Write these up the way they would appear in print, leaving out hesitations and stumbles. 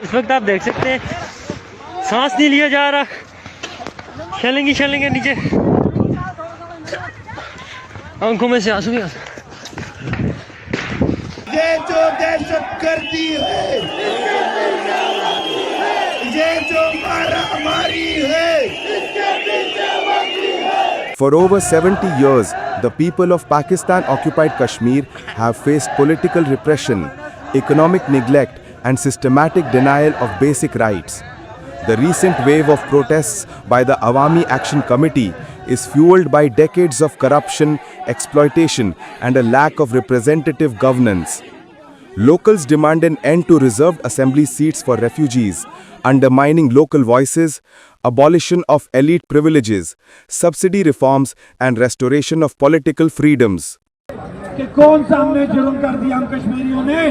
इस वक्त आप देख सकते हैं सांस नहीं लिया जा रहा, छलेंगे नीचे, आंखों में से आंसू भी आ ये जो दहशत गर्दी है, ये जो मारामारी है। For over 70 years, the people of Pakistan-occupied Kashmir have faced political repression, economic neglect, and systematic denial of basic rights. The recent wave of protests by the Awami Action Committee is fueled by decades of corruption, exploitation, and a lack of representative governance. Locals demand an end to reserved assembly seats for refugees, undermining local voices, abolition of elite privileges, subsidy reforms, and restoration of political freedoms. कि कौन सा हमने जुर्म कर दिया, हम कश्मीरियों ने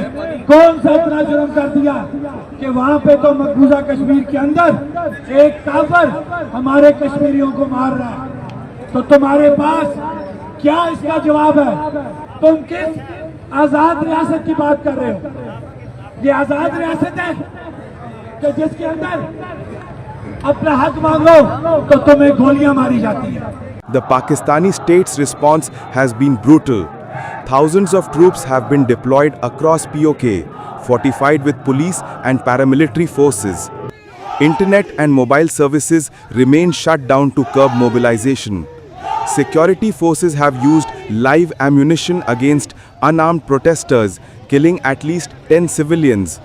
कौन सा इतना जुर्म कर दिया कि वहाँ पे तो मकबूजा कश्मीर के अंदर एक काफिर हमारे कश्मीरियों को मार रहा है। तो तुम्हारे पास क्या इसका जवाब है? तुम किस आजाद रियासत की बात कर रहे हो? ये आजाद रियासत है कि जिसके अंदर अपना हक मांगो तो तुम्हें गोलियां मारी जाती है। The Pakistani state's response has been brutal. Thousands of troops have been deployed across POK, fortified with police and paramilitary forces. Internet and mobile services remain shut down to curb mobilization. Security forces have used live ammunition against unarmed protesters, killing at least 10 civilians.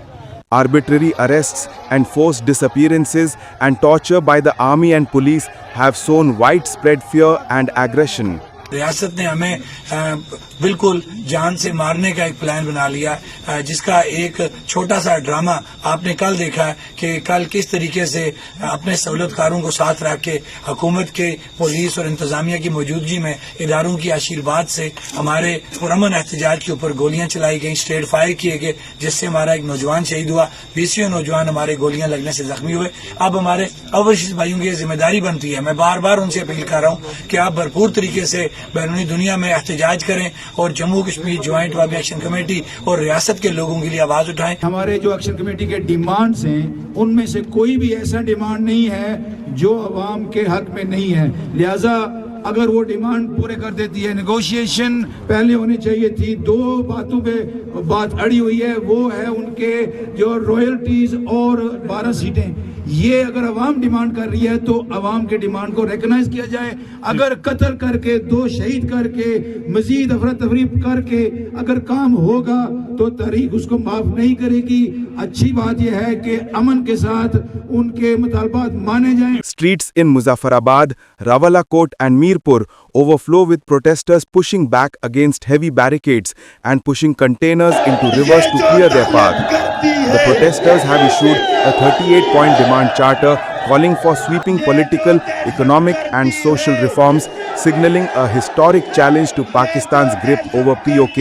Arbitrary arrests and forced disappearances and torture by the army and police have sown widespread fear and aggression. रियासत ने हमें बिल्कुल जान से मारने का एक plan बना लिया, जिसका एक छोटा सा ड्रामा आपने कल देखा है कि कल किस तरीके से अपने सहूलतकारों को साथ रख के हुकूमत के पुलिस और इंतजामिया की मौजूदगी में इदारों की आशीर्वाद से हमारे पुरअमन एहतजाज के ऊपर गोलियां चलाई गई, स्ट्रेट फायर किए गए, जिससे हमारा एक नौजवान शहीद हुआ, 20 नौजवान हमारे गोलियां लगने से जख्मी हुए। अब हमारे ओवरसीज भाइयों की जिम्मेदारी बनती है, मैं बार बार उनसे अपील कर रहा हूँ कि आप भरपूर तरीके से बैरूनी दुनिया में एहतजाज करें और जम्मू कश्मीर ज्वाइंट अवामी एक्शन कमेटी और रियासत के लोगों के लिए आवाज उठाएं। हमारे जो एक्शन कमेटी के डिमांड्स हैं उनमें से कोई भी ऐसा डिमांड नहीं है जो अवाम के हक में नहीं है। लिहाजा अगर वो डिमांड पूरे कर देती है, नेगोशिएशन पहले होनी चाहिए थी। दो बातों पे बात अड़ी हुई है, वो है उनके जो रॉयल्टीज और 12 सीटें। ये अगर अवाम डिमांड कर रही है तो अवाम के डिमांड को रिकॉग्नाइज किया जाए। अगर कत्ल करके 2 शहीद करके मजीद अफरा तफरी करके अगर काम होगा तो तारीख उसको माफ नहीं करेगी। अच्छी बात यह है कि अमन के साथ उनके मुतालबात माने जाएं। Streets in Muzaffarabad, Rawalakot and Mirpur overflow with protesters pushing back against heavy barricades and pushing containers into rivers to clear their path. The protesters have issued a 38-point demand charter calling for sweeping political, economic and social reforms, signaling a historic challenge to Pakistan's grip over POK.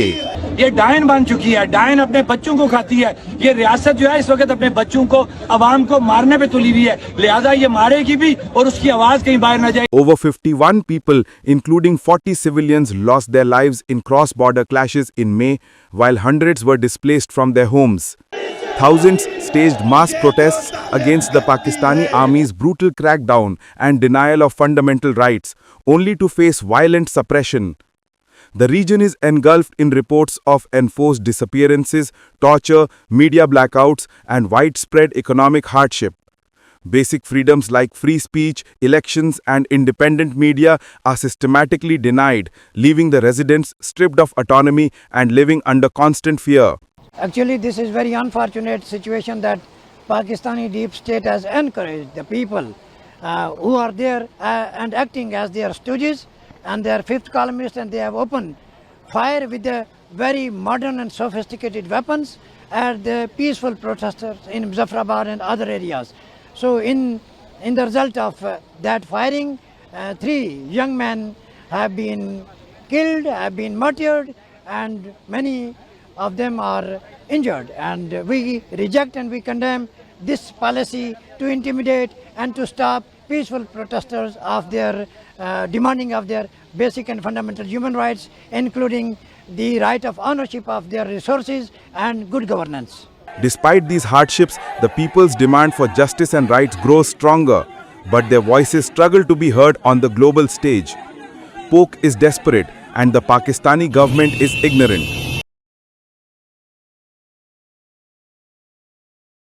ये डायन बन चुकी है, डायन अपने बच्चों को खाती है। ये रियासत जो है इस वक्त अपने बच्चों को, अवाम को मारने पे तुली हुई है, लिहाजा ये मारेगी भी और उसकी आवाज कहीं बाहर न जाए। Over 51 people, including 40 civilians, lost their lives in cross-border clashes in May, while hundreds were displaced from their homes. Thousands staged mass protests against the Pakistani army's brutal crackdown and denial of fundamental rights, only to face violent suppression. The region is engulfed in reports of enforced disappearances, torture, media blackouts, and widespread economic hardship. Basic freedoms like free speech, elections, and independent media are systematically denied, leaving the residents stripped of autonomy and living under constant fear. Actually, this is very unfortunate situation that Pakistani deep state has encouraged the people who are there and acting as their stooges and their fifth columnists, and they have opened fire with the very modern and sophisticated weapons at the peaceful protesters in Muzaffarabad and other areas. So in the result of that firing, 3 young men have been killed, have been martyred, and many of them are injured. And we reject and we condemn this policy to intimidate and to stop peaceful protesters of their demanding of their basic and fundamental human rights, including the right of ownership of their resources and good governance. Despite these hardships, the people's demand for justice and rights grows stronger, but their voices struggle to be heard on the global stage. POC is desperate and the Pakistani government is ignorant.